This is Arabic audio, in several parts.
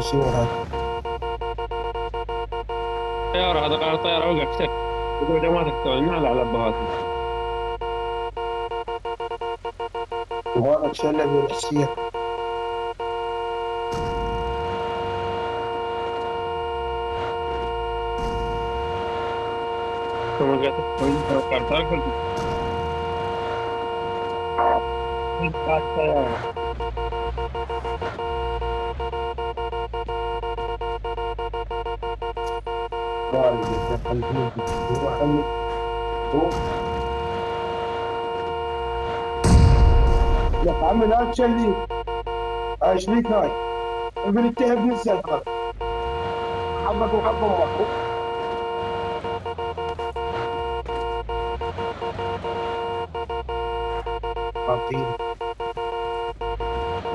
يصير هذا. طيارة، هذا قال الطيارة وقع اكتك. يقول ما تقتل نال على بهاتي. وهذا تشلل بالحسية. ثم قالت قال الطيارة. والد يتقلبون يروح عني. لك عمي لا تشلي. ايش ليك هاي؟ ابن التهب نزل هذا. حظك وحظ امك. خاطين.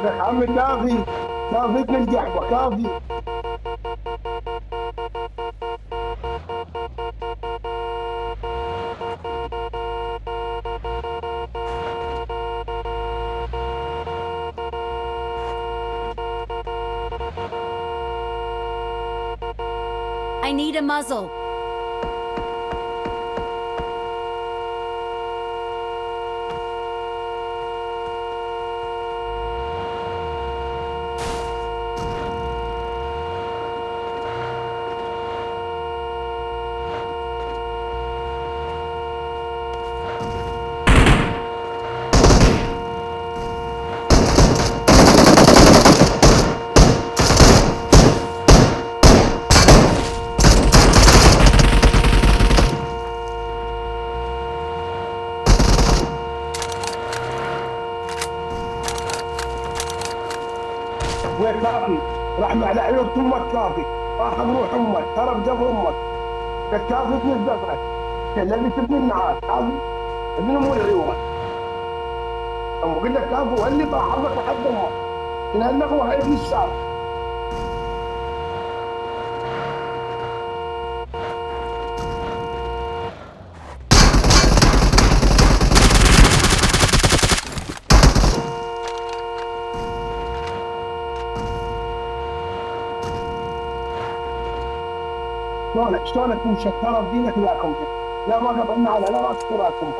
لك عمي كافي. كافي ابن القحوة كافي. I need a muzzle. وين كافي؟ رحمة على عيون امك كافي. راح بروح امك ترى بقبر امك. لك كافي ابن الزفرة. اللي تبني النعاس كافي. ابن امور عيونك. اقول لك كافي واللي طاح حظك وحظ امك. لانه هو ابن الشام. شلونك مشكره بدينك وياكم. لا ما قطعنا على لا راس كراكم.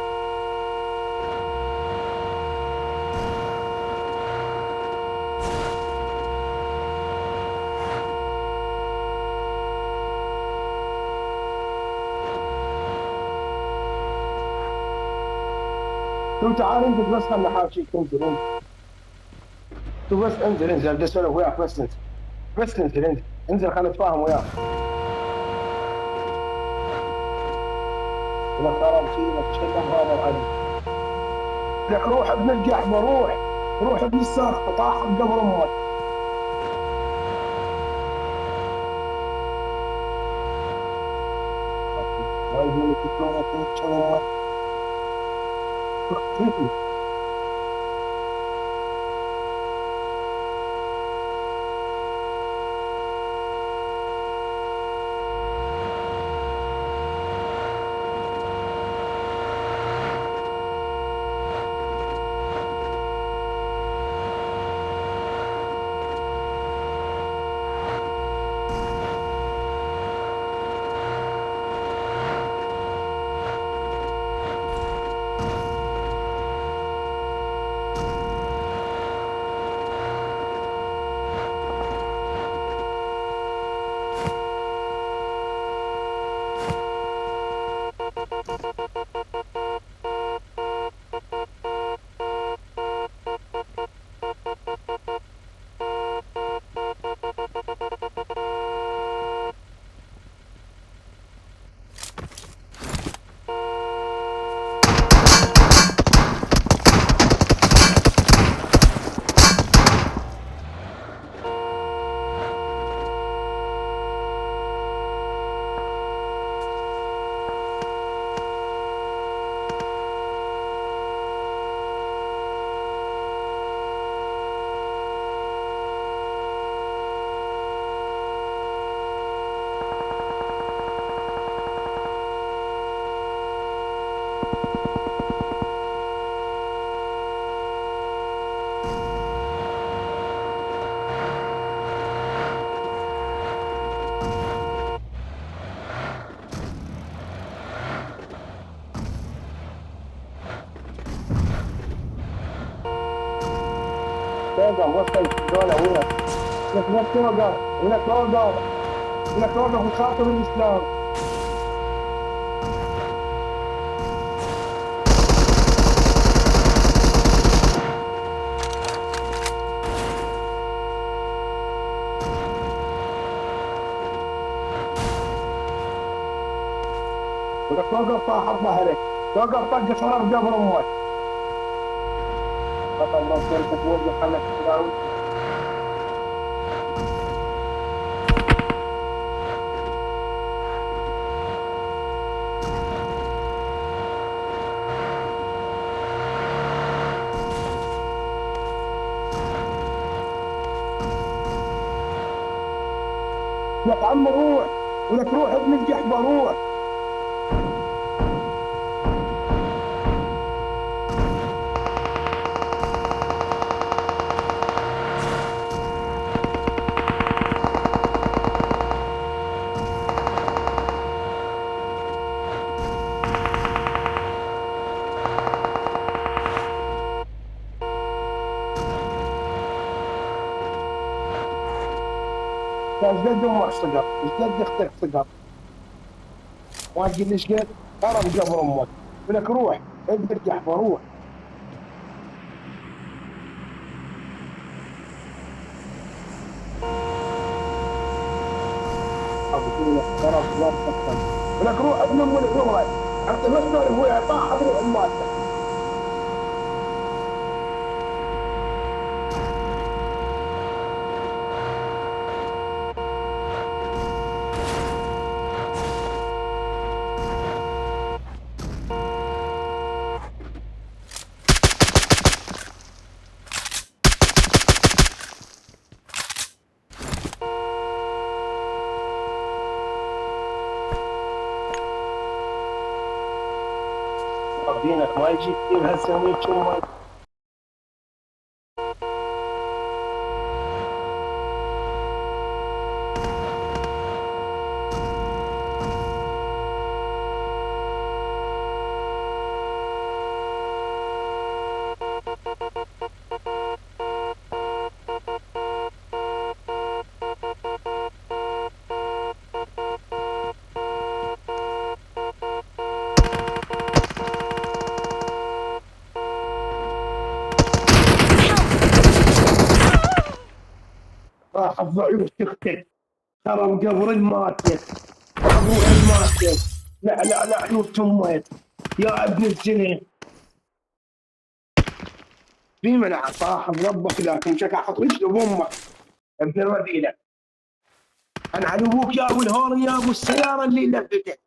تو تعال انت بس خلنا حاشيك تنزل انت. تو بس انزل انزل بدي اسولف وياك بس انزل. بس انزل انزل. انزل خلنا نتفاهم وياك. ولا ترى فينا تشلم هذا علي. لك روح ابن القحبه روح. روح ابن الساخطه طاح بقبر امك. ما يقول لك شلون امك. توقف وصل دولة وين؟ لك ما توقف، هنا توقف، هنا توقف وخاطب الإسلام. ولك توقف طاح ظهرك، توقف طق شرف قبر أمك. خطر لو كنت توقف خلك تداوي. لك عم روح، ولك روح ابن الجحبة روح. يا جد امك صقر، جد اختك صقر. ما تقول ليش قلت خرب قبر امك. ولك روح ابن الجحبة روح. ابو لك خرب قبر. ولك روح ابن ام العمر. انت بس ابويا طاح ابو امك. دينك ما يجي كثير هالسويت شو. راح الضعيف تختك. خرب قبر الماتت. ابوها الماتت. لا لا لا عيوب تمت. يا ابن الزنا. في من صاحب ربك لكن شكا حط رجله بامك. ابن الرذيله. انا على ابوك يا ابو الهورن يا ابو السياره اللي لفتت.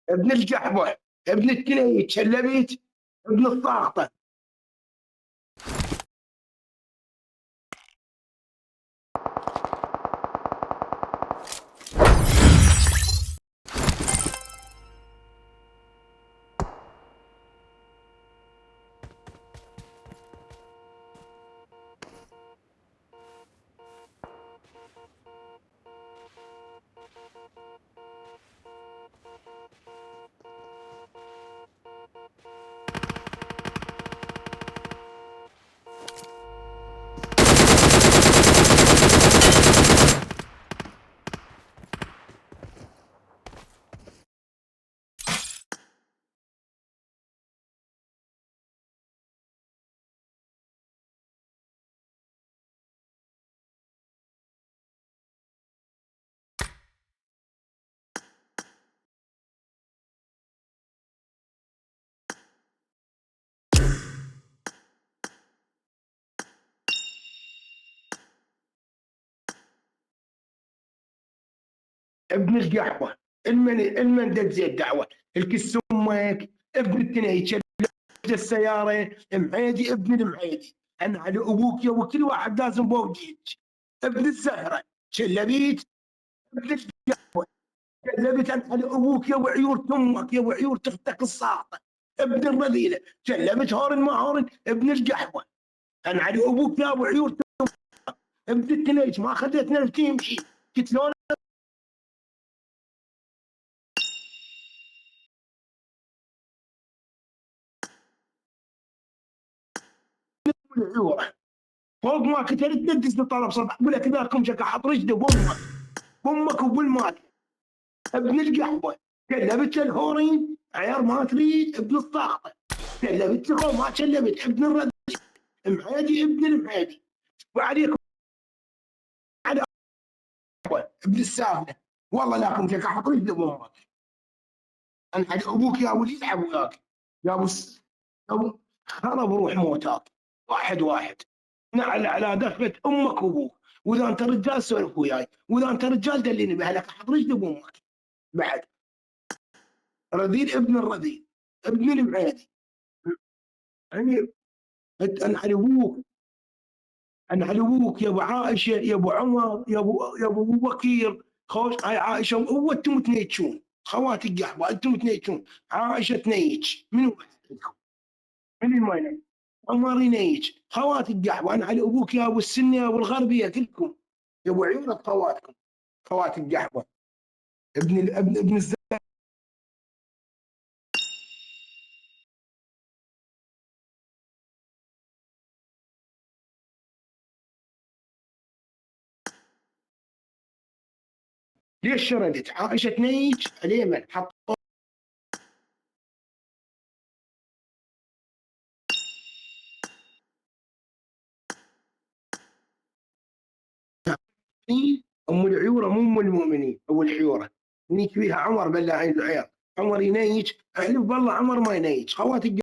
ابن الجحبه. ابن التنيت شلبيت. ابن الطاقطه. ابن القحوه. المن دز الدعوه. الكس امك. ابن التنيت شلبيت السياره. معيدي ابن المعيدي. انا على ابوك يا وكل واحد لازم بوجيك. ابن الزهره. شلبيت. ابن القحوه. شلبيت انا على ابوك يا وعيور تمك يا وعيور تختك الساطه. ابن الرذيله. شلبت هورن ما هورن ابن القحوه. انا على ابوك يا ابو عيور. ابن التنيت ما خليتنا تمشي. قلت له العيوره فوق ما كنت تندس لطلب صبح اقول لك ذاكم شكا حط رجله بامك وبالمال ابن القحوه كلبت الهورين عيار ما تريد ابن الطاقه كلبت الخوف ما كلبت ابن الرد معادي ابن المعادي وعليكم على ابن السافله والله لكم شكا حط رجله بامك انا على ابوك يا ولي يلعب وياك يا ابو يا ابو خرب روح موتاك واحد واحد نعل على دفة امك وابوك واذا انت رجال سولف وياي واذا انت رجال دليني بهلك احط رجلي بامك بعد رذيل ابن الرذيل ابن المعادي يعني انا على ابوك انا على ابوك يا ابو عائشه يا ابو عمر يا ابو بكير خوش هاي عائشه هو انتم تنيتشون خواتي القحوه انتم تنيتشون عائشه تنيتش منو عندكم؟ من ما ينيتش؟ عمر ينيتش خواتي القحوه انا على ابوك يا ابو السنه يا ابو الغربيه كلكم يا ابو عيونه خواتكم خوات القحوه ابن ليش شردت عائشه تنيتش اليمن حط ام العيوره مو ام المؤمنين او الحيوره نيك فيها عمر بالله عين العيال عمر ينيج احلف بالله عمر ما ينيج خواتي